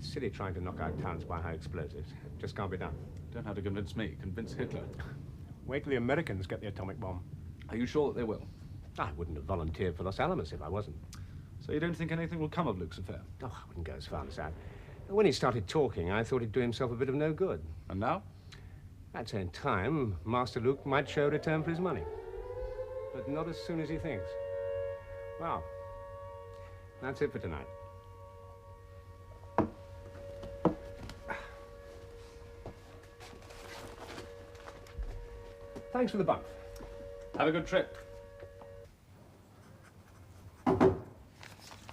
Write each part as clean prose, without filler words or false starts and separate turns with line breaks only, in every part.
It's silly trying to knock out towns by high explosives. It just can't be done.
Don't have to convince me. Convince Hitler.
Wait till the Americans get the atomic bomb.
Are you sure that they will?
I wouldn't have volunteered for Los Alamos if I wasn't.
So you don't think anything will come of Luke's affair?
Oh, I wouldn't go as far as that. When he started talking, I thought he'd do himself a bit of no good.
And now?
I'd say in time, Master Luke might show a return for his money. But not as soon as he thinks. Well, that's it for tonight. Thanks for the bunk.
Have a good trip.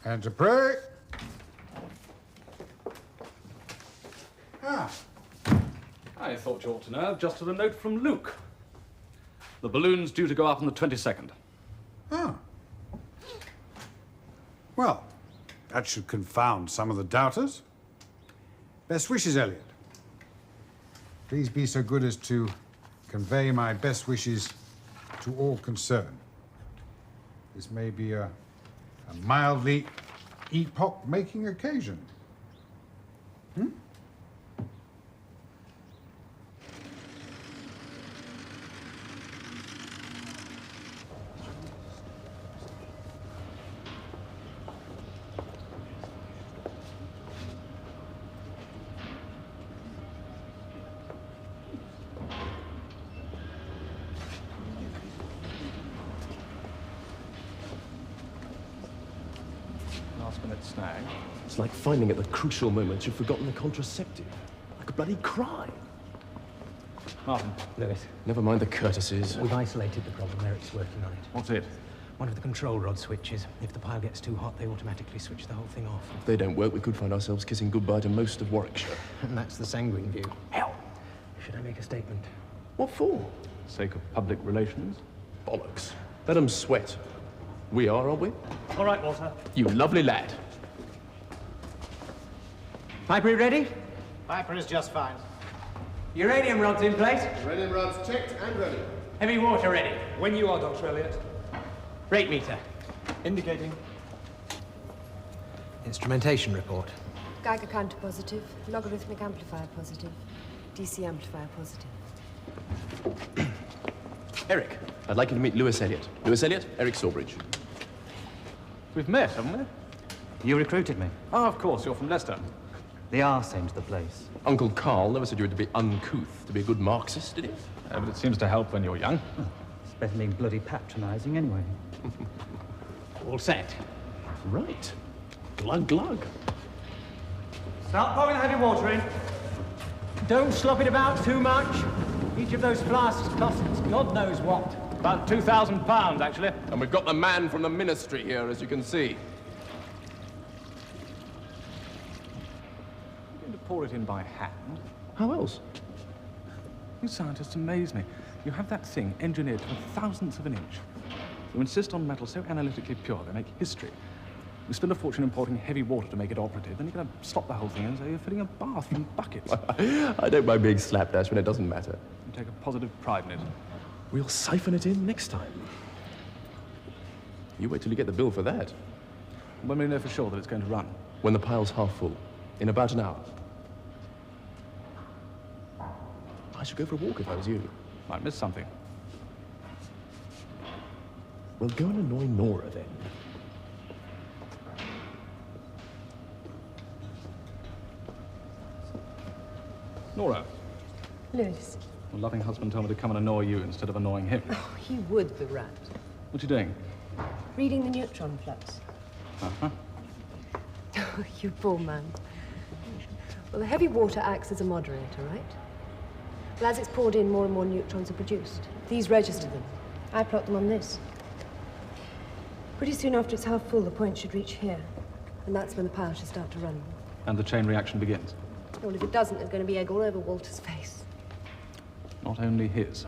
And to pray. Ah.
I thought you ought to know. I've just had a note from Luke. The balloon's due to go up on the 22nd.
Ah. Well, that should confound some of the doubters. Best wishes, Elliot. Please be so good as to convey my best wishes to all concerned. This may be a mildly epoch-making occasion. Hmm?
Last-minute snag.
It's like finding at the crucial moment you've forgotten the contraceptive. I could bloody cry.
Martin,
Lewis,
Never mind the courtesies.
we've isolated the problem. Eric's working on it.
what's it?
One of the control rod switches. If the pile gets too hot, they automatically switch the whole thing off.
If they don't work, we could find ourselves kissing goodbye to most of Warwickshire.
And that's the sanguine view. Hell! Should I make a statement?
What for?
Sake of public relations?
Bollocks. Let 'em sweat. We are, aren't we?
All right, Walter.
You lovely lad.
Piper ready?
Piper is just fine.
Uranium rods in place.
Uranium rods checked and ready.
Heavy water ready.
When you are, Dr. Elliot.
Rate meter.
Indicating.
Instrumentation report.
Geiger counter positive, logarithmic amplifier positive, DC amplifier positive.
Eric, I'd like you to meet Lewis Elliot. Lewis Elliot, Eric Sawbridge.
We've met, haven't we?
You recruited me.
Oh, of course. You're from Leicester.
The R seems the place.
Uncle Carl never said you were to be uncouth, to be a good Marxist, did he?
But it seems to help when you're young.
It's better than being bloody patronising anyway.
All set.
Right. Glug glug.
Start pouring the heavy water in. Don't slop it about too much. Each of those flasks costs God knows what.
About £2,000, actually.
And we've got the man from the ministry here, as you can see.
You're going to pour it in by hand?
How else?
You scientists amaze me. You have that thing engineered to a thousandth of an inch. You insist on metal so analytically pure they make history. You spend a fortune importing heavy water to make it operative, then you're going to stop the whole thing and say you're filling a bath from buckets.
I don't mind being slapdash when it doesn't matter.
You take a positive pride in it.
We'll siphon it in next time. You wait till you get the bill for that.
When we know for sure that it's going to run.
When the pile's half full. In about an hour. I should go for a walk if I was you.
Might miss something.
Well, go and annoy Nora then.
Nora,
Lewis.
your loving husband told me to come and annoy you instead of annoying him.
Oh, he would, the rat.
What are you doing?
Reading the neutron flux.
Uh-huh.
Oh, you poor man. Well, the heavy water acts as a moderator, right? Well, as it's poured in, more and more neutrons are produced. These register them. I plot them on this. Pretty soon after it's half full, the point should reach here. And that's when the power should start to run.
And the chain reaction begins.
Well, if it doesn't, there's going to be egg all over Walter's face.
Not only his.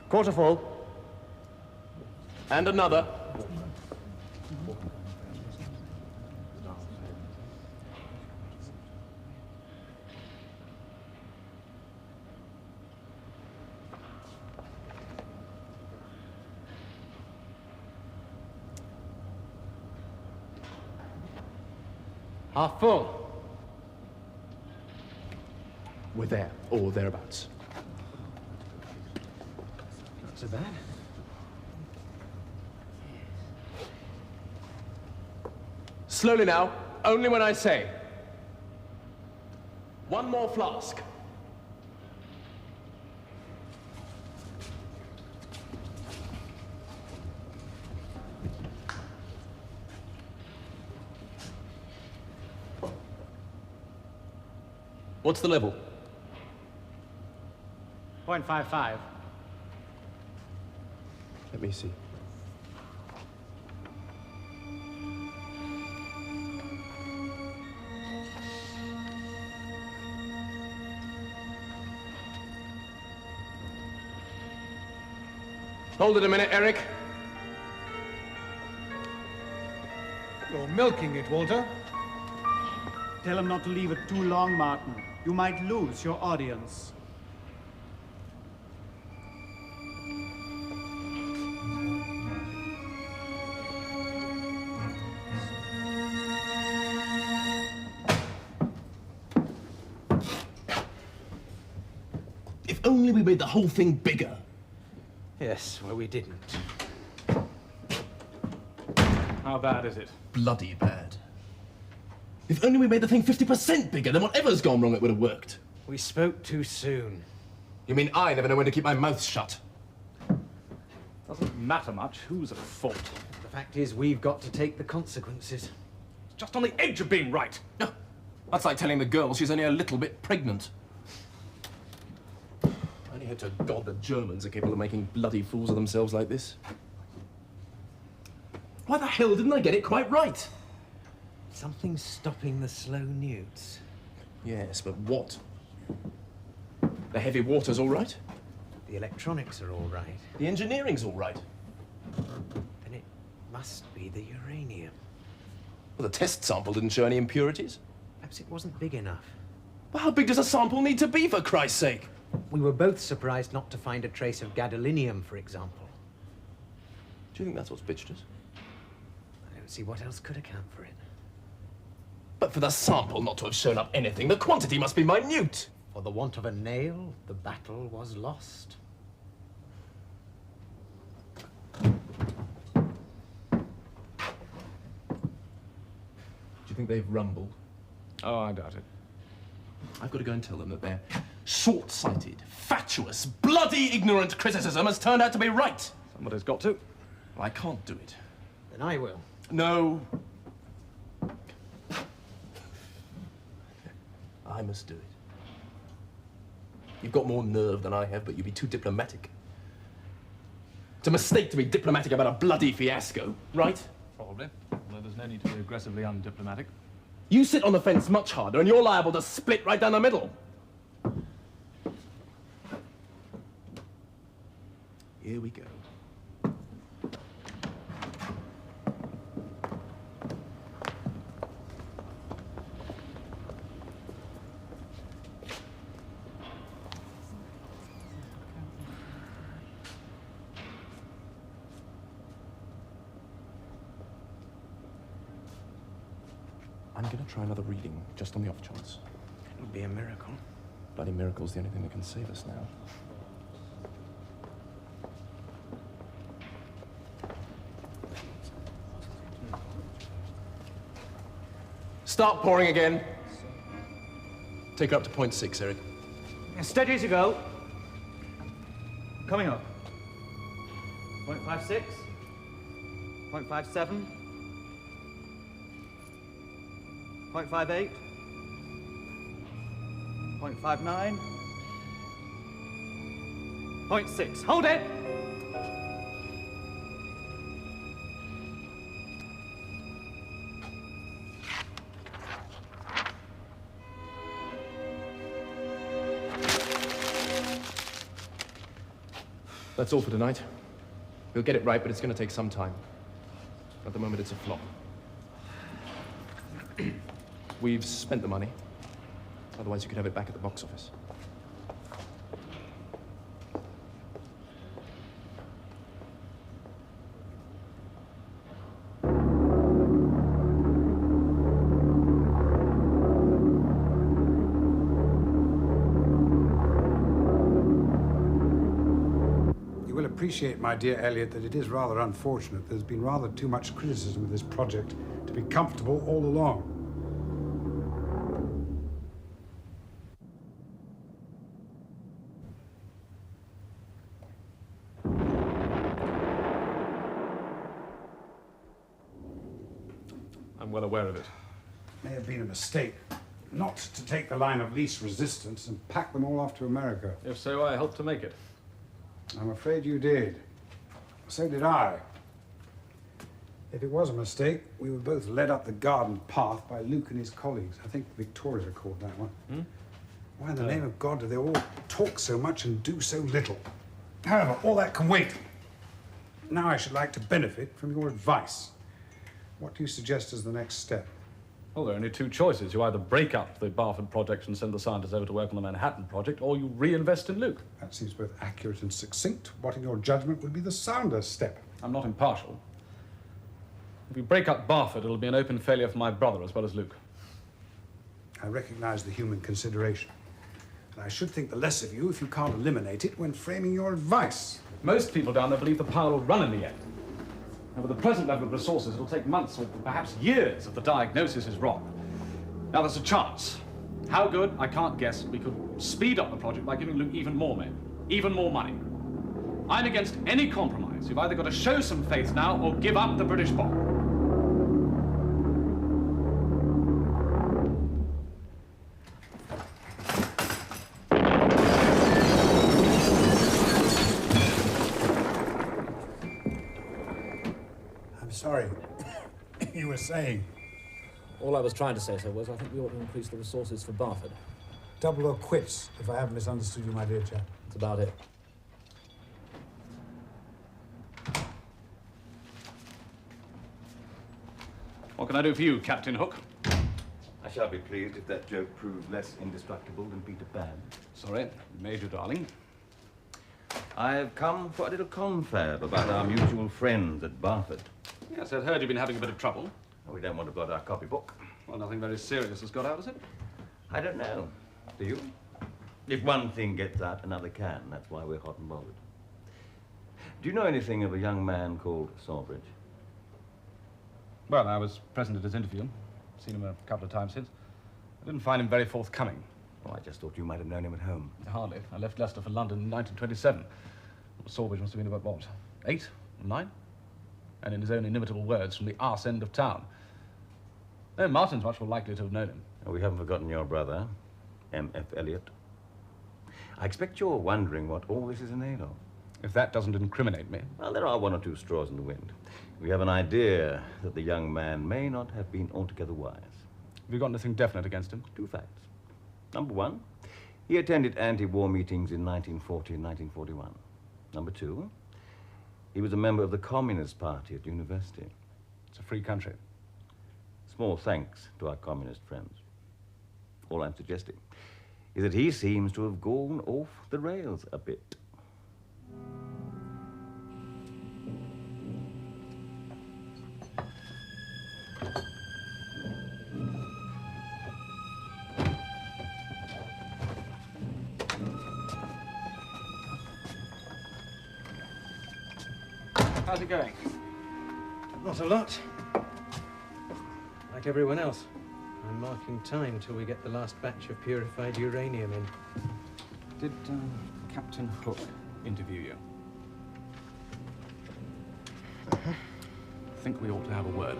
Quarter full.
And another.
Half full.
We're there, or thereabouts.
Not so bad.
Slowly now, only when I say. One more flask. What's the level?
0.55.
Let me see. Hold it a minute, Eric.
You're milking it, Walter.
Tell him not to leave it too long, Martin. You might lose your audience.
If only we made the whole thing bigger.
Yes, well, we didn't.
How bad is it?
Bloody bad. If only we made the thing 50% bigger, then whatever's gone wrong, it would have worked.
We spoke too soon.
You mean I never know when to keep my mouth shut?
Doesn't matter much who's at fault.
The fact is, we've got to take the consequences.
It's just on the edge of being right.
No, that's like telling the girl she's only a little bit pregnant. I only hope to God the Germans are capable of making bloody fools of themselves like this. Why the hell didn't I get it quite right?
Something's stopping the slow newts.
Yes, but what? The heavy water's all right.
The electronics are all right.
The engineering's all right.
Then it must be the uranium.
Well, the test sample didn't show any impurities.
Perhaps it wasn't big enough.
Well, how big does a sample need to be, for Christ's sake?
We were both surprised not to find a trace of gadolinium, for example.
Do you think that's what's pitched us?
I don't see what else could account for it.
But for the sample not to have shown up anything, the quantity must be minute.
For the want of a nail, the battle was lost.
Do you think they've rumbled?
Oh, I doubt it.
I've got to go and tell them that their short-sighted, fatuous, bloody ignorant criticism has turned out to be right.
Somebody's got to.
Well, I can't do it.
Then I will.
No. I must do it. You've got more nerve than I have, but you'd be too diplomatic. It's a mistake to be diplomatic about a bloody fiasco, right?
Probably. Although there's no need to be aggressively undiplomatic.
You sit on the fence much harder, and you're liable to split right down the middle. Here we go. I'm going to try another reading, just on the off chance.
It would be a miracle.
Bloody miracle's the only thing that can save us now. Start pouring again. Take her up to 0.6, Eric.
Steady as you go. Coming up. 0.56. 0.57. 0.58. 0.59. 0.6. Hold it!
That's all for tonight. We'll get it right, but it's going to take some time. At the moment, it's a flop. We've spent the money. Otherwise, you could have it back at the box office.
appreciate, my dear Elliot, that it is rather unfortunate. There's been rather too much criticism of this project to be comfortable all along.
I'm well aware of it.
May have been a mistake not to take the line of least resistance and pack them all off to America.
If so, I helped to make it.
I'm afraid you did. So did I. If it was a mistake, we were both led up the garden path by Luke and his colleagues. I think Victoria's called that one.
Hmm?
Why in the name of God do they all talk so much and do so little? However, all that can wait. Now I should like to benefit from your advice. What do you suggest as the next step?
Well, there are only two choices. You either break up the Barford project and send the scientists over to work on the Manhattan project, or you reinvest in Luke.
That seems both accurate and succinct. What, in your judgment, would be the sounder step?
I'm not impartial. If we break up Barford, it'll be an open failure for my brother as well as Luke.
I recognize the human consideration. And I should think the less of you if you can't eliminate it when framing your advice.
Most people down there believe the power will run in the end. And with the present level of resources, it'll take months or perhaps years if the diagnosis is wrong. Now, there's a chance. How good, I can't guess. We could speed up the project by giving Luke even more men, even more money. I'm against any compromise. You've either got to show some faith now or give up the British bomb.
Sorry. You were saying?
All I was trying to say, sir, was I think we ought to increase the resources for Barford.
Double or quits, if I haven't misunderstood you, my dear chap.
That's about it.
What can I do for you, Captain Hook?
I shall be pleased if that joke proves less indestructible than Peter Pan.
Sorry, Major, darling.
I've come for a little confab about our mutual friends at Barford.
Yes, I'd heard you've been having a bit of trouble.
We don't want to blot our copybook.
Well, nothing very serious has got out, has it?
I don't know. Do you? If one thing gets out, another can. That's why we're hot and bothered. Do you know anything of a young man called Sawbridge?
Well, I was present at his interview. Seen him a couple of times since. I didn't find him very forthcoming.
Oh, I just thought you might have known him at home.
Hardly. I left Leicester for London in 1927. Sawbridge must have been about, what, 8 or 9? And in his own inimitable words, from the arse end of town. No, Martin's much more likely to have known him.
Oh, we haven't forgotten your brother, M.F. Elliot. I expect you're wondering what all this is in aid of.
If that doesn't incriminate me.
Well, there are one or two straws in the wind. We have an idea that the young man may not have been altogether wise.
Have you got anything definite against him?
2 facts. Number 1, he attended anti-war meetings in 1940 and 1941. Number 2, he was a member of the Communist Party at university.
It's a free country.
Small thanks to our communist friends. All I'm suggesting is that he seems to have gone off the rails a bit.
How's it going?
Not a lot. Like everyone else, I'm marking time till we get the last batch of purified uranium in.
Did Captain Hook interview you? I think we ought to have a word.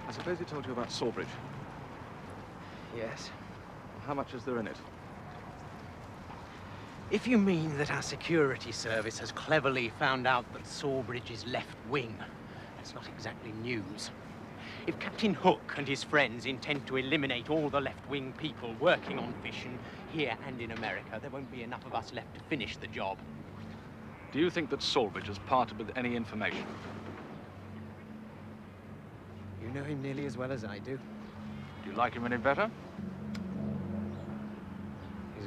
I suppose he told you about Sawbridge.
Yes.
How much is there in it?
If you mean that our security service has cleverly found out that Sawbridge is left-wing, that's not exactly news. If Captain Hook and his friends intend to eliminate all the left-wing people working on fission here and in America, there won't be enough of us left to finish the job.
Do you think that Sawbridge has parted with any information?
You know him nearly as well as I do.
Do you like him any better?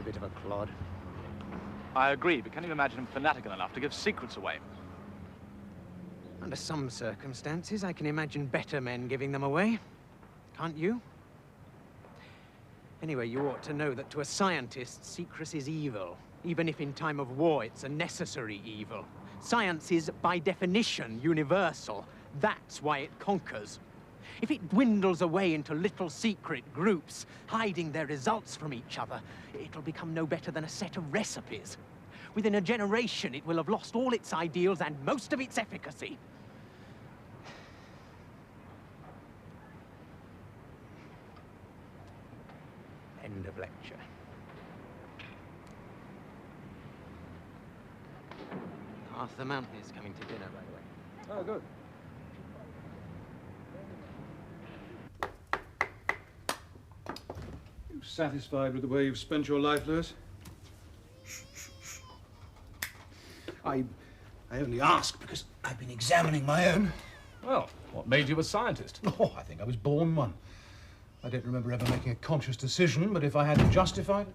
bit of a clod.
I agree, but can you imagine him fanatical enough to give secrets away?
Under some circumstances, I can imagine better men giving them away. Can't you? Anyway, you ought to know that to a scientist, secrecy is evil. Even if in time of war, it's a necessary evil. Science is, by definition, universal. That's why it conquers. If it dwindles away into little secret groups, hiding their results from each other, it'll become no better than a set of recipes. Within a generation, it will have lost all its ideals and most of its efficacy. End of lecture. Arthur Mountain is coming to dinner, by the way.
Oh, good.
You satisfied with the way you've spent your life, Lewis? I only ask because I've been examining my own.
Well, what made you a scientist?
Oh, I think I was born one. I don't remember ever making a conscious decision, but if I had to justify it...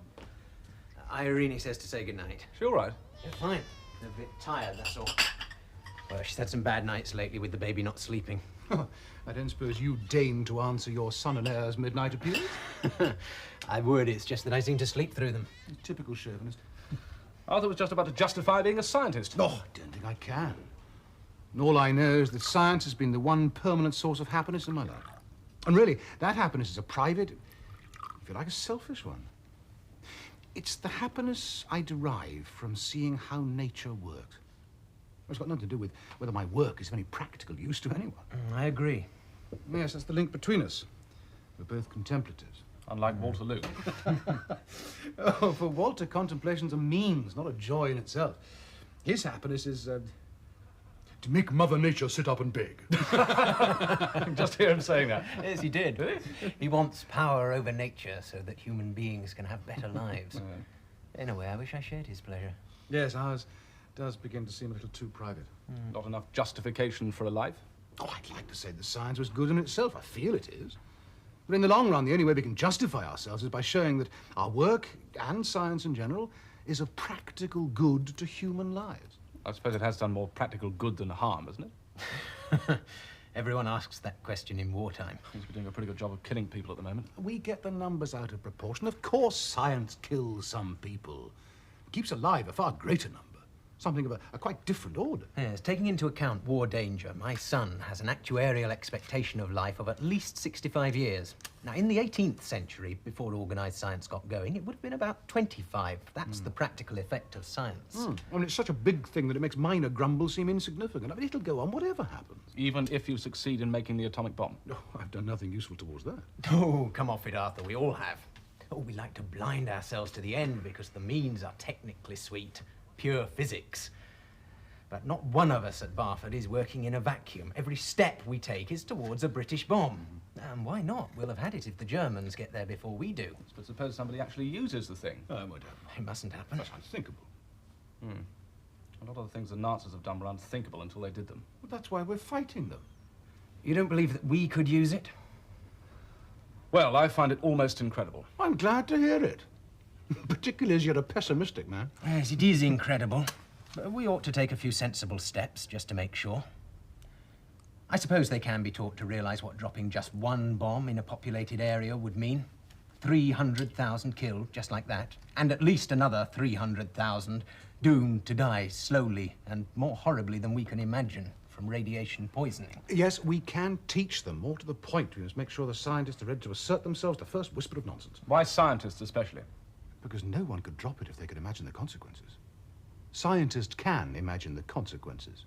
Irene says to say goodnight.
She all right?
Yeah, fine. A bit tired, that's all. Well, she's had some bad nights lately with the baby not sleeping.
I don't suppose you deign to answer your son and heir's midnight appeals?
I would, it's just that I seem to sleep through them.
Typical chauvinist.
Arthur was just about to justify being a scientist.
Oh, I don't think I can. And all I know is that science has been the one permanent source of happiness in my life. And really, that happiness is a private, if you like, a selfish one. It's the happiness I derive from seeing how nature works. It's got nothing to do with whether my work is of any practical use to anyone.
I agree.
Yes, that's the link between us. We're both contemplatives.
Unlike Walter Luke.
Oh, for Walter, contemplation's a means, not a joy in itself. His happiness is to make Mother Nature sit up and beg.
Just hear him saying that.
Yes, he did. He wants power over nature so that human beings can have better lives. In a way, I wish I shared his pleasure.
Yes, ours does begin to seem a little too private.
Not enough justification for a life?
Oh, I'd like to say the science was good in itself. I feel it is. But in the long run, the only way we can justify ourselves is by showing that our work, and science in general, is of practical good to human lives.
I suppose it has done more practical good than harm, hasn't it?
Everyone asks that question in wartime.
Seems to be doing a pretty good job of killing people at the moment.
We get the numbers out of proportion. Of course science kills some people. It keeps alive a far greater number. Something of a quite different order.
Yes, taking into account war danger, my son has an actuarial expectation of life of at least 65 years. Now, in the 18th century, before organised science got going, it would have been about 25. That's the practical effect of science.
I mean, it's such a big thing that it makes minor grumbles seem insignificant. I mean, it'll go on whatever happens.
Even if you succeed in making the atomic bomb?
Oh, I've done nothing useful towards that.
Oh, come off it, Arthur. We all have. Oh, we like to blind ourselves to the end because the means are technically sweet. Pure physics. But not one of us at Barford is working in a vacuum. Every step we take is towards a British bomb. And why not? We'll have had it if the Germans get there before we do.
But suppose somebody actually uses the thing.
Oh, it won't happen.
It mustn't happen.
That's unthinkable.
A lot of the things the Nazis have done were unthinkable until they did them.
Well, that's why we're fighting them.
You don't believe that we could use it?
Well, I find it almost incredible.
I'm glad to hear it. Particularly as you're a pessimistic man.
Yes, it is incredible. But we ought to take a few sensible steps just to make sure. I suppose they can be taught to realise what dropping just one bomb in a populated area would mean. 300,000 killed, just like that. And at least another 300,000 doomed to die slowly and more horribly than we can imagine from radiation poisoning.
Yes, we can teach them. More to the point, we must make sure the scientists are ready to assert themselves the first whisper of nonsense.
Why scientists especially?
Because no one could drop it if they could imagine the consequences. Scientists can imagine the consequences.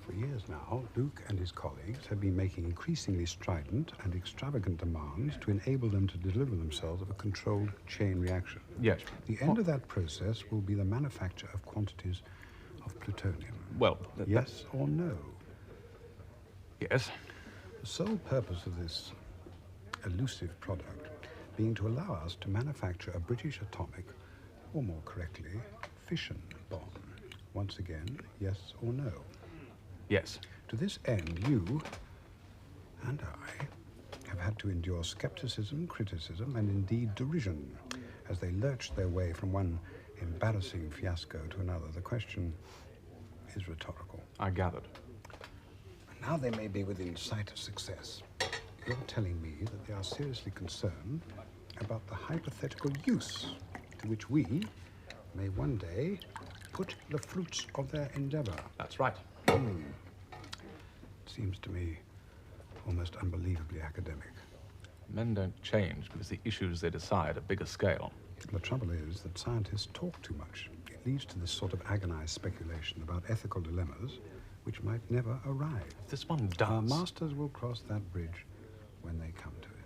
For years now, Luke and his colleagues have been making increasingly strident and extravagant demands to enable them to deliver themselves of a controlled chain reaction.
Yes.
The end of that process will be the manufacture of quantities of plutonium.
Well,
yes or no?
Yes.
The sole purpose of this elusive product being to allow us to manufacture a British atomic, or more correctly, fission bomb. Once again, yes or no?
Yes.
To this end, you, and I have had to endure skepticism, criticism, and indeed derision as they lurched their way from one embarrassing fiasco to another. The question is rhetorical.
I gathered.
And now they may be within sight of success. You're telling me that they are seriously concerned about the hypothetical use to which we may one day put the fruits of their endeavor.
That's right.
Seems to me almost unbelievably academic.
Men don't change because the issues they decide are bigger scale.
The trouble is that scientists talk too much. It leads to this sort of agonized speculation about ethical dilemmas which might never arrive.
This one does.
Our masters will cross that bridge when they come to it.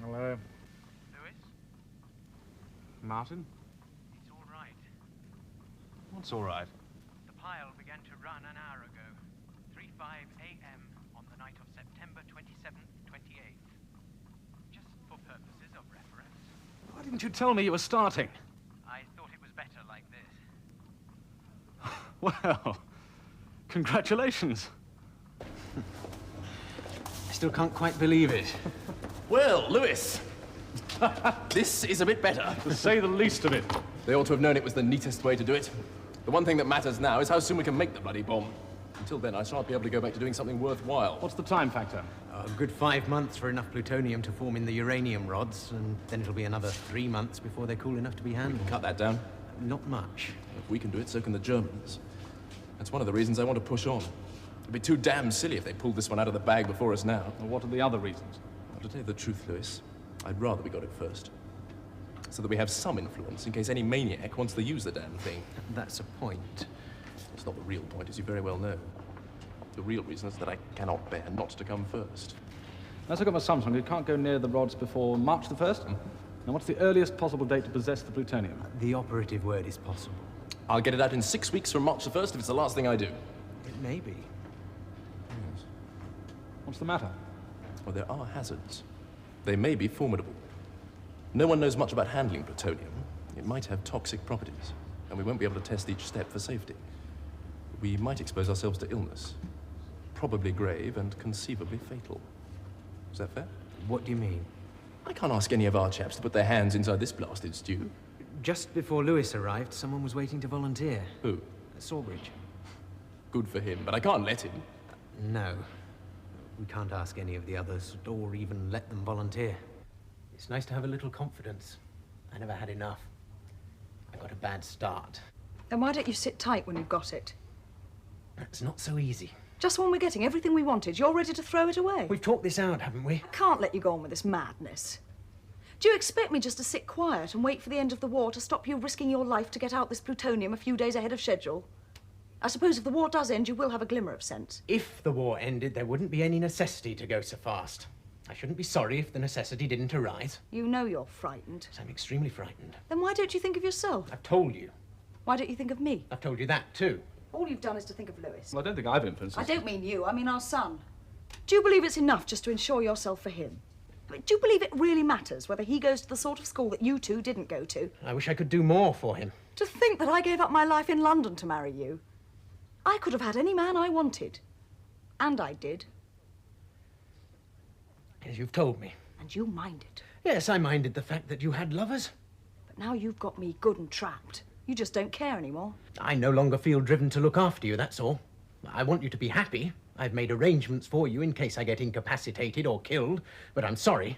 Hello.
Lewis?
Martin?
It's all right.
What's all right?
The pile began to run an hour ago. 3:05 a.m. on the night of September 27th, 28th. Just for purposes of reference.
Why didn't you tell me you were starting?
I thought it was better like this.
Well, congratulations.
I still can't quite believe it.
Well, Lewis, this is a bit better.
To say the least of it.
They ought to have known it was the neatest way to do it. The one thing that matters now is how soon we can make the bloody bomb. Until then, I shan't be able to go back to doing something worthwhile.
What's the time factor?
A good 5 months for enough plutonium to form in the uranium rods, and then it'll be another 3 months before they're cool enough to be handled.
Cut that down.
Not much.
If we can do it, so can the Germans. That's one of the reasons I want to push on. It'd be too damn silly if they pulled this one out of the bag before us now.
Well, what are the other reasons?
Well, to tell you the truth, Lewis, I'd rather we got it first. So that we have some influence in case any maniac wants to use the damn thing.
That's a point.
It's not the real point, as you very well know. The real reason is that I cannot bear not to come first.
Let's look at my assumption. You can't go near the rods before March the 1st? Now, what's the earliest possible date to possess the plutonium?
The operative word is possible.
I'll get it out in 6 weeks from March the 1st if it's the last thing I do.
It may be.
Yes.
What's the matter?
Well, there are hazards. They may be formidable. No one knows much about handling plutonium. It might have toxic properties, and we won't be able to test each step for safety. We might expose ourselves to illness. Probably grave and conceivably fatal. Is that fair?
What do you mean?
I can't ask any of our chaps to put their hands inside this blasted stew.
Just before Lewis arrived, someone was waiting to volunteer.
Who?
Sawbridge.
Good for him, but I can't let him.
No. We can't ask any of the others, or even let them volunteer. It's nice to have a little confidence. I never had enough. I got a bad start.
Then why don't you sit tight when you've got it?
It's not so easy.
Just when we're getting everything we wanted, you're ready to throw it away.
We've talked this out, haven't we?
I can't let you go on with this madness. Do you expect me just to sit quiet and wait for the end of the war to stop you risking your life to get out this plutonium a few days ahead of schedule? I suppose if the war does end, you will have a glimmer of sense.
If the war ended, there wouldn't be any necessity to go so fast. I shouldn't be sorry if the necessity didn't arise.
You know you're frightened.
I'm extremely frightened.
Then why don't you think of yourself?
I've told you.
Why don't you think of me?
I've told you that, too.
All you've done is to think of Lewis.
Well, I don't think I've influenced
I
this.
don't mean you, I mean our son. Do you believe it's enough just to insure yourself for him? I mean, do you believe it really matters whether he goes to the sort of school that you two didn't go to?
I wish I could do more for him.
To think that I gave up my life in London to marry you. I could have had any man I wanted. And I did.
As you've told me.
And you minded.
Yes, I minded the fact that you had lovers.
But now you've got me good and trapped. You just don't care anymore.
I no longer feel driven to look after you, that's all. I want you to be happy. I've made arrangements for you in case I get incapacitated or killed, but I'm sorry.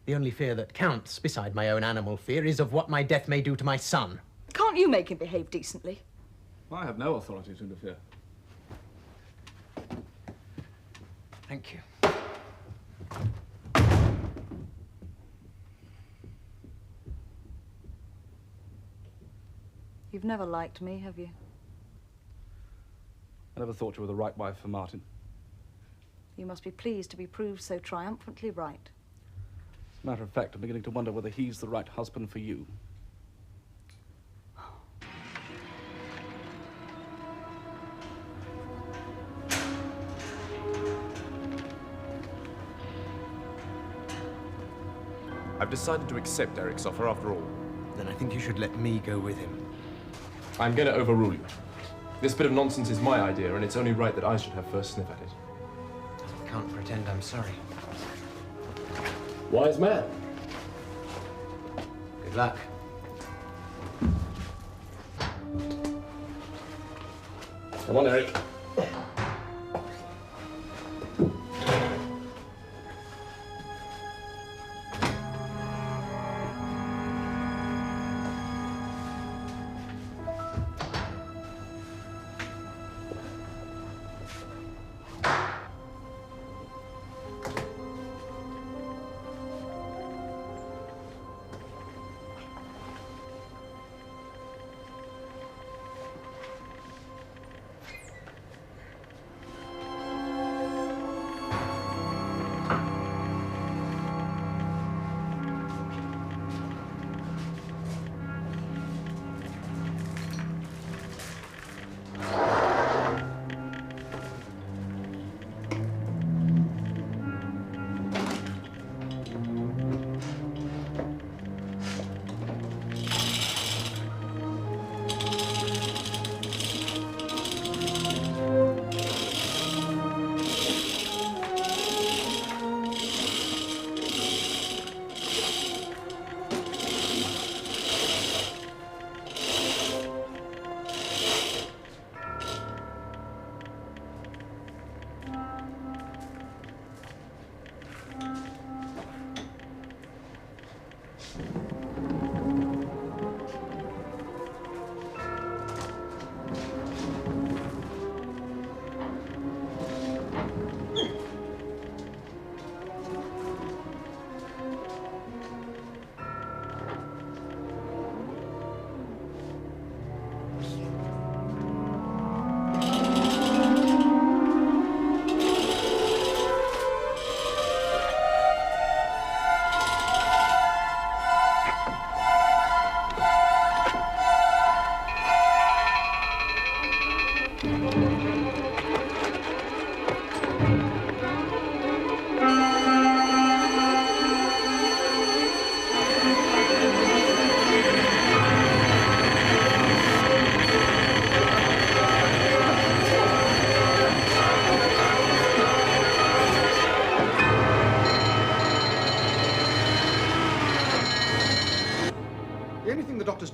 The only fear that counts, beside my own animal fear, is of what my death may do to my son.
Can't you make him behave decently?
I have no authority to interfere.
Thank you.
You've never liked me, have you?
I never thought you were the right wife for Martin.
You must be pleased to be proved so triumphantly right.
As a matter of fact, I'm beginning to wonder whether he's the right husband for you.
I've decided to accept Eric's offer after all.
Then I think you should let me go with him.
I'm going to overrule you. This bit of nonsense is my idea, and it's only right that I should have first sniff at it.
I can't pretend I'm sorry.
Wise man.
Good luck.
Come on, Eric.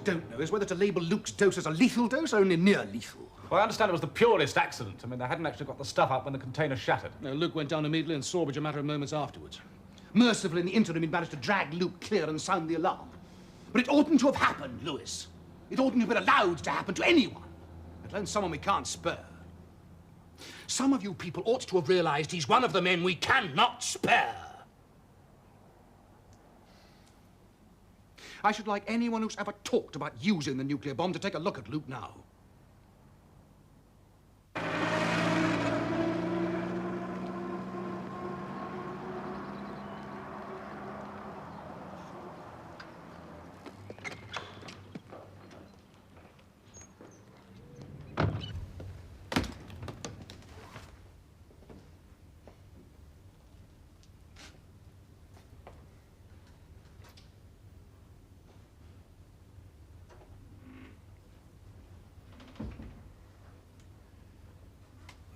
Don't know is whether to label Luke's dose as a lethal dose or only near lethal.
Well, I understand it was the purest accident. I mean, they hadn't actually got the stuff up when the container shattered.
No, Luke went down immediately and Sawbridge a matter of moments afterwards. Mercifully, in the interim, he managed to drag Luke clear and sound the alarm. But it oughtn't to have happened, Lewis. It oughtn't to have been allowed to happen to anyone, let alone someone we can't spare. Some of you people ought to have realized he's one of the men we cannot spare. I should like anyone who's ever talked about using the nuclear bomb to take a look at Luke now.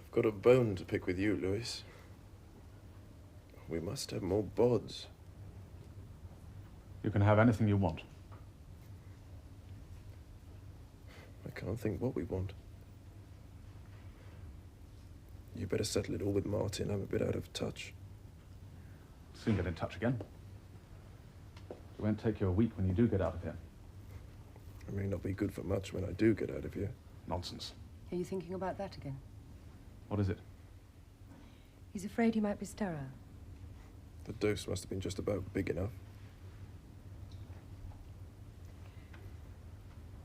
Got a bone to pick with you, Lewis. We must have more bods.
You can have anything you want.
I can't think what we want. You better settle it all with Martin. I'm a bit out of touch.
Soon get in touch again. It won't take you a week when you do get out of here.
It may not be good for much when I do get out of here.
Nonsense.
Are you thinking about that again?
What is it?
He's afraid he might be sterile.
The dose must have been just about big enough.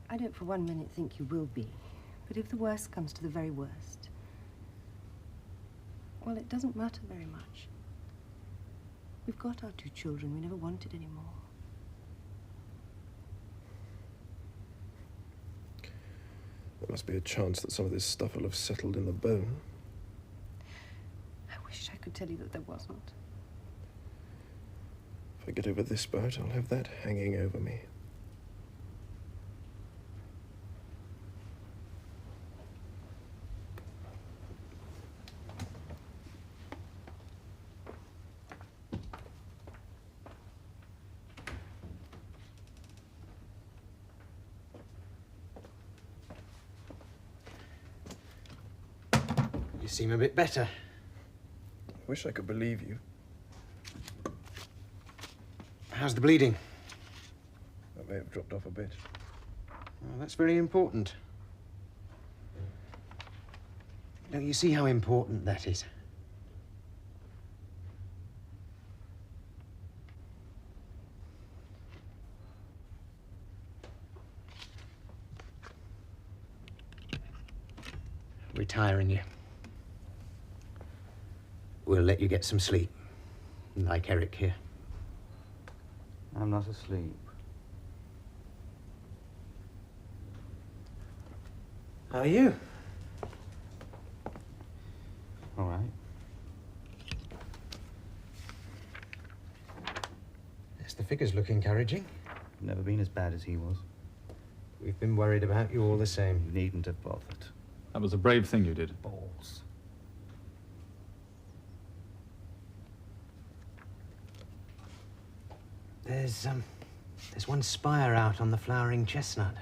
I don't for 1 minute think you will be. But if the worst comes to the very worst, well, it doesn't matter very much. We've got our 2 children we never wanted anymore.
There must be a chance that some of this stuff will have settled in the bone.
I wish I could tell you that there wasn't.
If I get over this boat, I'll have that hanging over me.
You seem a bit better.
I wish I could believe you.
How's the bleeding?
I may have dropped off a bit.
Oh, that's very important. Don't you see how important that is? Retiring you. We'll let you get some sleep, like Eric here.
I'm not asleep.
How are you?
All right.
Yes, the figures look encouraging.
Never been as bad as he was.
We've been worried about you all the same.
You needn't have bothered.
That was a brave thing you did.
Balls.
There's one spire out on the flowering chestnut.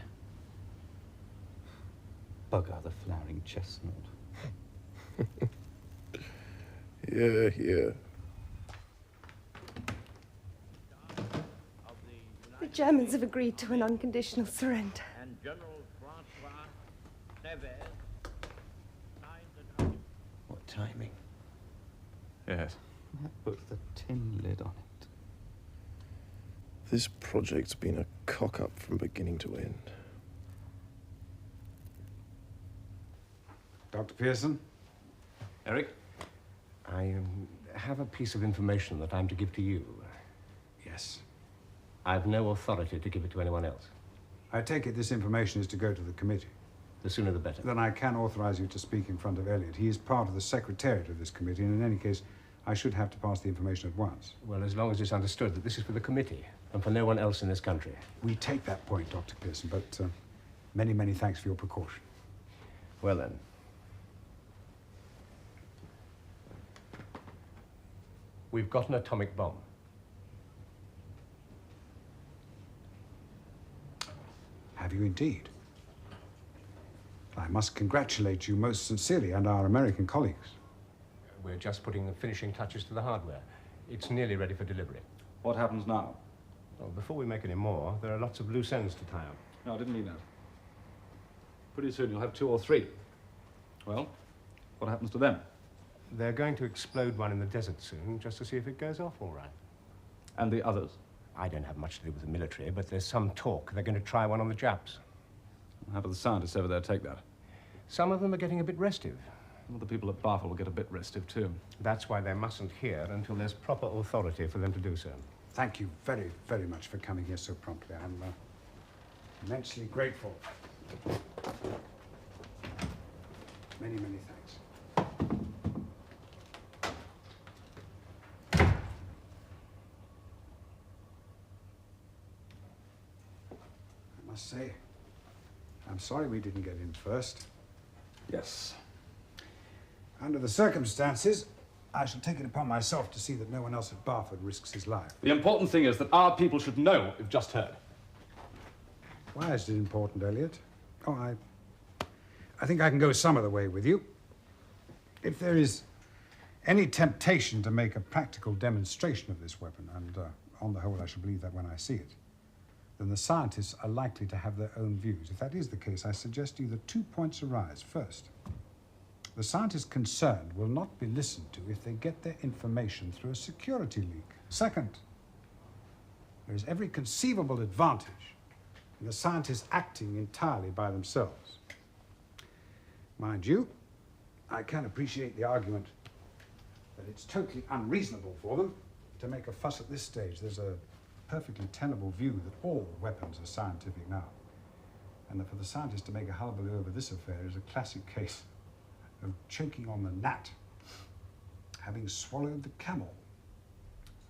Bugger the flowering chestnut.
Yeah.
The Germans have agreed to an unconditional surrender.
What timing?
Yes.
That puts the tin lid on it.
This project's been a cock-up from beginning to end.
Dr. Pearson?
Eric? I have a piece of information that I'm to give to you.
Yes.
I've no authority to give it to anyone else.
I take it this information is to go to the committee.
The sooner the better.
Then I can authorize you to speak in front of Elliot. He is part of the secretariat of this committee, and in any case, I should have to pass the information at once.
Well, as long as it's understood that this is for the committee and for no one else in this country.
We take that point, Dr. Pearson, but many, many thanks for your precaution.
Well then. We've got an atomic bomb.
Have you indeed? I must congratulate you most sincerely and our American colleagues.
We're just putting the finishing touches to the hardware. It's nearly ready for delivery.
What happens now?
Well, before we make any more, there are lots of loose ends to tie up.
No, I didn't mean that. Pretty soon you'll have 2 or 3. Well, what happens to them?
They're going to explode one in the desert soon, just to see if it goes off all right.
And the others?
I don't have much to do with the military, but there's some talk they're going to try one on the Japs.
How do the scientists over there take that?
Some of them are getting a bit restive.
Well, the people at Barford will get a bit restive too.
That's why they mustn't hear until there's proper authority for them to do so.
Thank you very, very much for coming here so promptly. I'm immensely grateful. Many, many thanks. I must say, I'm sorry we didn't get in first.
Yes.
Under the circumstances, I shall take it upon myself to see that no one else at Barford risks his life.
The important thing is that our people should know what we've just heard.
Why is it important, Elliot? Oh, I think I can go some of the way with you. If there is any temptation to make a practical demonstration of this weapon, and on the whole I shall believe that when I see it, then the scientists are likely to have their own views. If that is the case, I suggest to you that 2 points arise. First, the scientists concerned will not be listened to if they get their information through a security leak. Second, there is every conceivable advantage in the scientists acting entirely by themselves. Mind you, I can appreciate the argument that it's totally unreasonable for them to make a fuss at this stage. There's a perfectly tenable view that all weapons are scientific now, and that for the scientists to make a hullabaloo over this affair is a classic case of choking on the gnat, having swallowed the camel.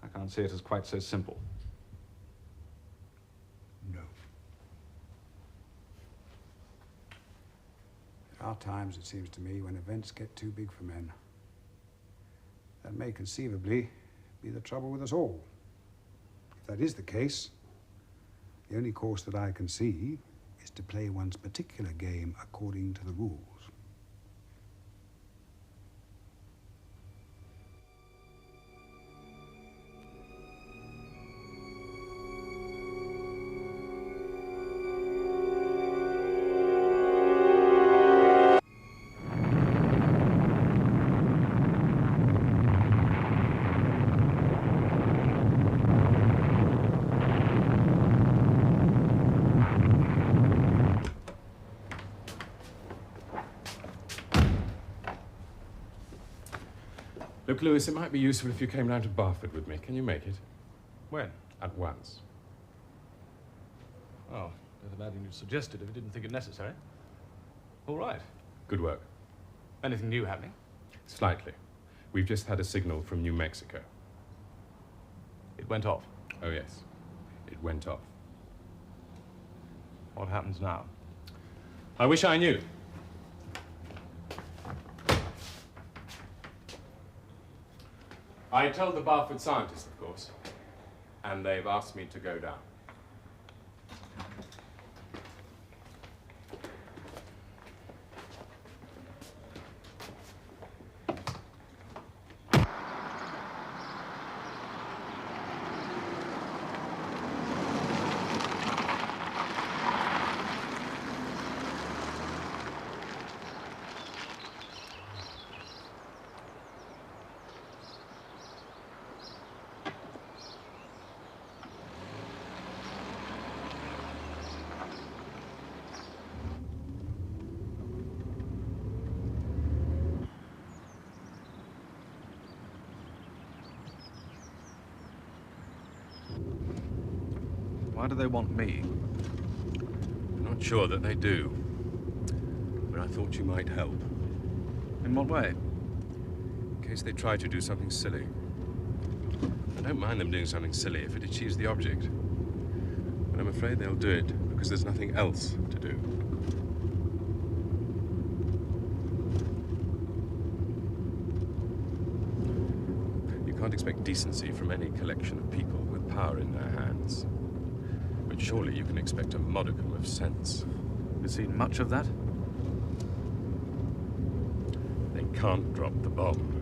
I can't see it as quite so simple.
No. There are times, it seems to me, when events get too big for men. That may conceivably be the trouble with us all. If that is the case, the only course that I can see is to play one's particular game according to the rules.
Look, Lewis, it might be useful if you came down to Barford with me. Can you make it?
When?
At once.
Oh, I'd imagine you'd suggest it if you didn't think it necessary. All right.
Good work.
Anything new happening?
Slightly. We've just had a signal from New Mexico.
It went off?
Oh, yes. It went off.
What happens now?
I wish I knew. I told the Barford scientists, of course, and they've asked me to go down.
Why do they want me?
I'm not sure that they do, but I thought you might help.
In what way?
In case they try to do something silly. I don't mind them doing something silly if it achieves the object. But I'm afraid they'll do it because there's nothing else to do. You can't expect decency from any collection of people with power in their hands. But surely you can expect a modicum of sense.
Have you seen much of that?
They can't drop the bomb.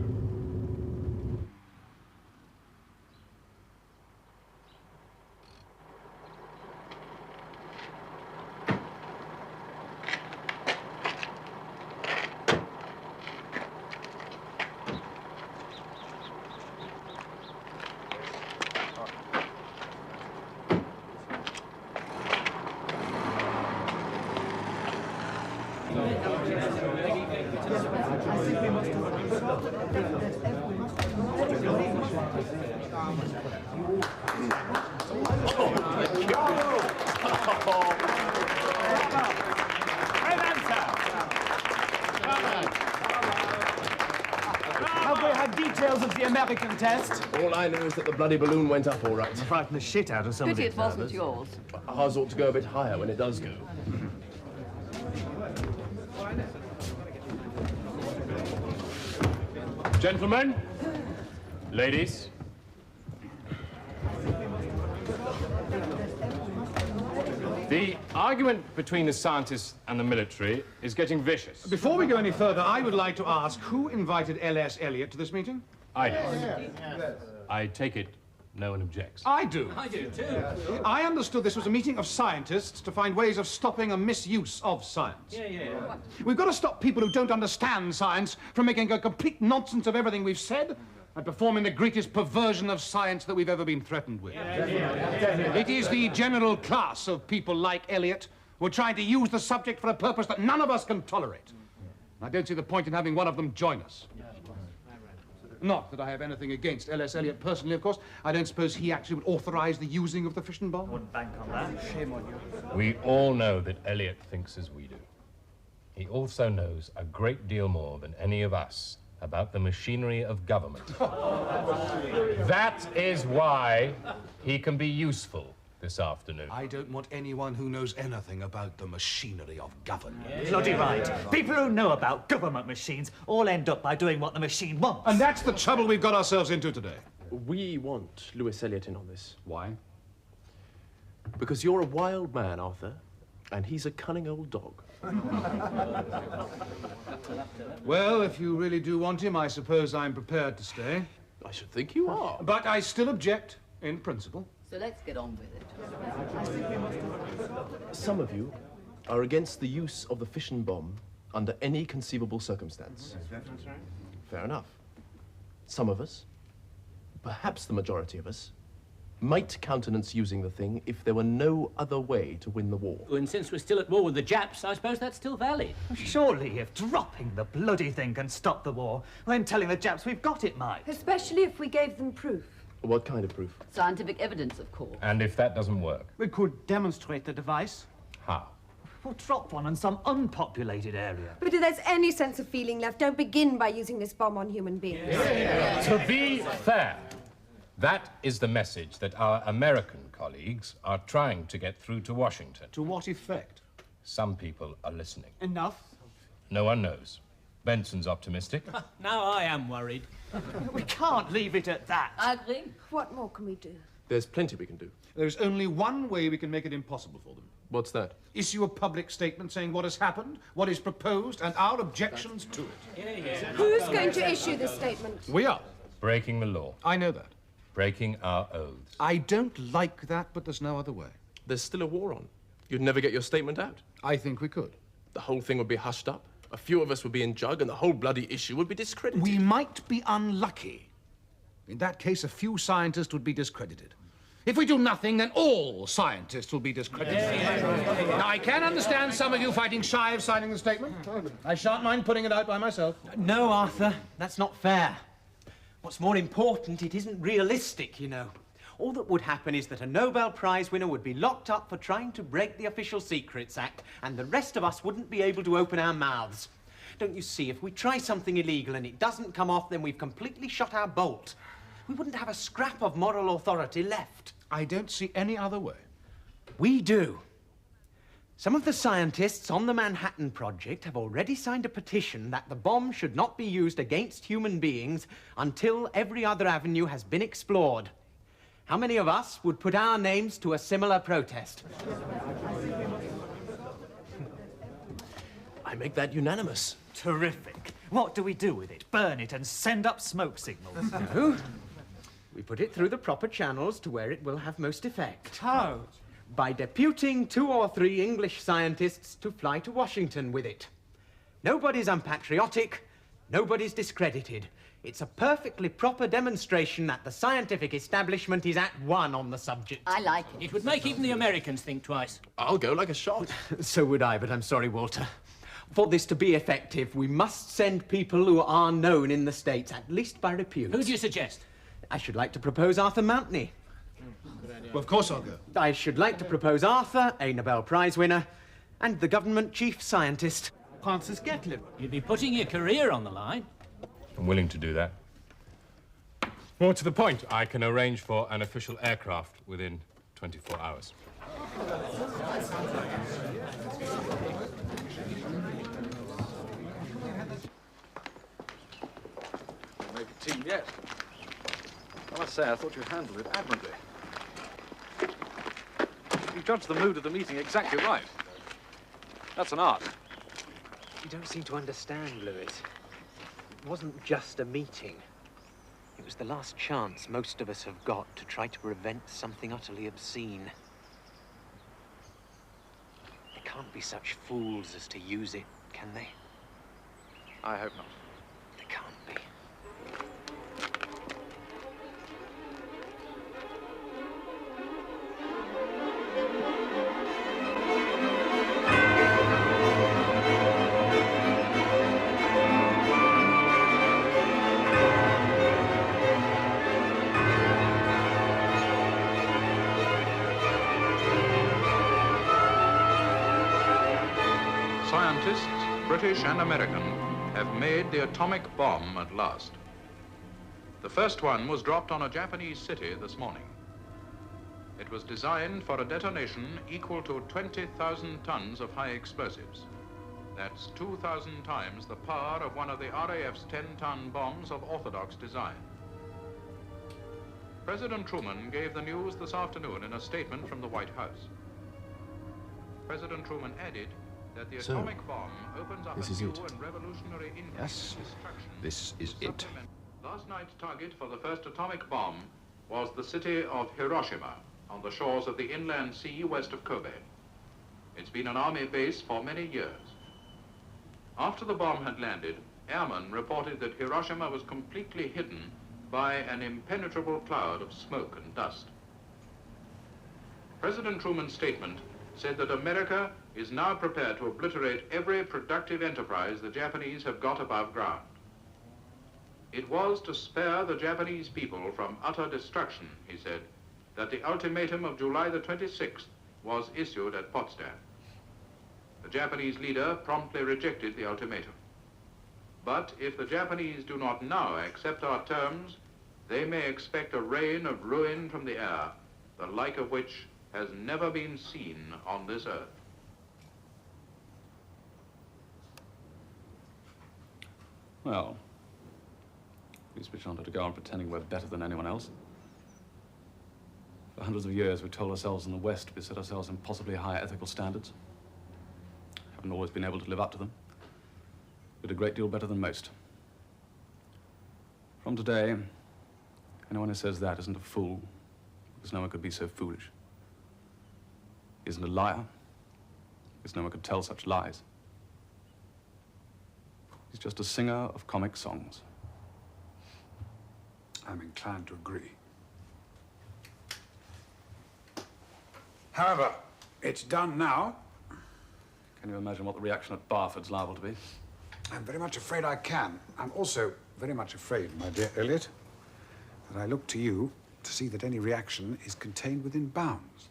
Have we had details of the American test?
All I know is that the bloody balloon went up all right.
Frightened the shit out of some
Pity
of
it wasn't yours.
Ours ought to go a bit higher when it does go.
Gentlemen, ladies. The argument between the scientists and the military is getting vicious.
Before we go any further, I would like to ask who invited L.S. Eliot to this meeting?
I did. I take it no one objects.
I do.
I do too.
I understood this was a meeting of scientists to find ways of stopping a misuse of science.
Yeah.
We've got to stop people who don't understand science from making a complete nonsense of everything we've said and performing the greatest perversion of science that we've ever been threatened with. It is the general class of people like Eliot who are trying to use the subject for a purpose that none of us can tolerate. I don't see the point in having one of them join us. Not that I have anything against L.S. Eliot personally, of course. I don't suppose he actually would authorize the using of the fission bomb.
Wouldn't bank on that. Shame on you.
We all know that Eliot thinks as we do. He also knows a great deal more than any of us about the machinery of government. That is why he can be useful this afternoon.
I don't want anyone who knows anything about the machinery of government.
Bloody right. People who know about government machines all end up by doing what the machine wants.
And that's the trouble we've got ourselves into today.
We want Lewis Elliot in on this.
Why?
Because you're a wild man, Arthur, and he's a cunning old dog.
Well, if you really do want him, I suppose I'm prepared to stay.
I should think you are.
But I still object, in principle.
So let's get on with it.
Some of you are against the use of the fission bomb under any conceivable circumstance. Fair enough. Some of us, perhaps the majority of us, might countenance using the thing if there were no other way to win the war.
And since we're still at war with the Japs, I suppose that's still valid.
Surely if dropping the bloody thing can stop the war, then telling the Japs we've got it might.
Especially if we gave them proof.
What kind of proof?
Scientific evidence, of course.
And if that doesn't work?
We could demonstrate the device.
How?
We'll drop one in some unpopulated area.
But if there's any sense of feeling left, don't begin by using this bomb on human beings.
To be fair, that is the message that our American colleagues are trying to get through to Washington.
To what effect?
Some people are listening.
Enough?
No one knows. Benson's optimistic.
Now I am worried.
We can't leave it at that.
I agree.
What more can we do?
There's plenty we can do.
There's only one way we can make it impossible for them.
What's that?
Issue a public statement saying what has happened, what is proposed, and our objections to it.
Who's going to issue this statement?
We are.
Breaking the law.
I know that.
Breaking our oaths.
I don't like that, but there's no other way.
There's still a war on. You'd never get your statement out.
I think we could.
The whole thing would be hushed up. A few of us would be in jug, and the whole bloody issue would be discredited.
We might be unlucky. In that case, a few scientists would be discredited. If we do nothing, then all scientists will be discredited. Now, I can understand some of you fighting shy of signing the statement. I shan't mind putting it out by myself.
No, Arthur, that's not fair. What's more important, it isn't realistic, you know. All that would happen is that a Nobel Prize winner would be locked up for trying to break the Official Secrets Act, and the rest of us wouldn't be able to open our mouths. Don't you see, if we try something illegal and it doesn't come off, then we've completely shot our bolt. We wouldn't have a scrap of moral authority left.
I don't see any other way.
We do. Some of the scientists on the Manhattan Project have already signed a petition that the bomb should not be used against human beings until every other avenue has been explored. How many of us would put our names to a similar protest?
I make that unanimous.
Terrific. What do we do with it? Burn it and send up smoke signals?
No. We put it through the proper channels to where it will have most effect.
How?
By deputing 2 or 3 English scientists to fly to Washington with it. Nobody's unpatriotic, nobody's discredited. It's a perfectly proper demonstration that the scientific establishment is at one on the subject.
I like it.
It would make even the Americans think twice.
I'll go like a shot.
So would I, but I'm sorry, Walter. For this to be effective, we must send people who are known in the States, at least by repute.
Who do you suggest?
I should like to propose Arthur Mountney.
Well, of course I'll go.
I should like to propose Arthur, a Nobel Prize winner, and the government chief scientist.
Francis Gatlin.
You'd be putting your career on the line.
I'm willing to do that. More to the point, I can arrange for an official aircraft within 24 hours.
Make a team yet. I must say, I thought you handled it admirably. You judged the mood of the meeting exactly right. That's an art.
You don't seem to understand, Lewis. It wasn't just a meeting. It was the last chance most of us have got to try to prevent something utterly obscene. They can't be such fools as to use it, can they?
I hope not.
They can't be.
Scientists, British and American,
have made the atomic bomb at last. The first one was dropped on a Japanese city this morning. It was designed for a detonation equal to 20,000 tons of high explosives. That's 2,000 times the power of one of the RAF's 10-ton bombs of orthodox design. President Truman gave the news this afternoon in a statement from the White House. President Truman added that the atomic bomb opens up a new and revolutionary increase in destruction.
This is it.
Last night's target for the first atomic bomb was the city of Hiroshima on the shores of the inland sea west of Kobe. It's been an army base for many years. After the bomb had landed, airmen reported that Hiroshima was completely hidden by an impenetrable cloud of smoke and dust. President Truman's statement said that America is now prepared to obliterate every productive enterprise the Japanese have got above ground. It was to spare the Japanese people from utter destruction, he said, that the ultimatum of July the 26th was issued at Potsdam. The Japanese leader promptly rejected the ultimatum. But if the Japanese do not now accept our terms, they may expect a rain of ruin from the air, the like of which has never been seen on this earth.
Well, at least we shan't have to go on pretending we're better than anyone else. For hundreds of years, we told ourselves in the West we set ourselves impossibly high ethical standards. Haven't always been able to live up to them. We did a great deal better than most. From today, anyone who says that isn't a fool, because no one could be so foolish. Isn't a liar, because no one could tell such lies. He's just a singer of comic songs.
I'm inclined to agree. However, it's done now.
Can you imagine what the reaction at Barford's liable to be?
I'm very much afraid I can. I'm also very much afraid, my dear Elliot, that I look to you to see that any reaction is contained within bounds.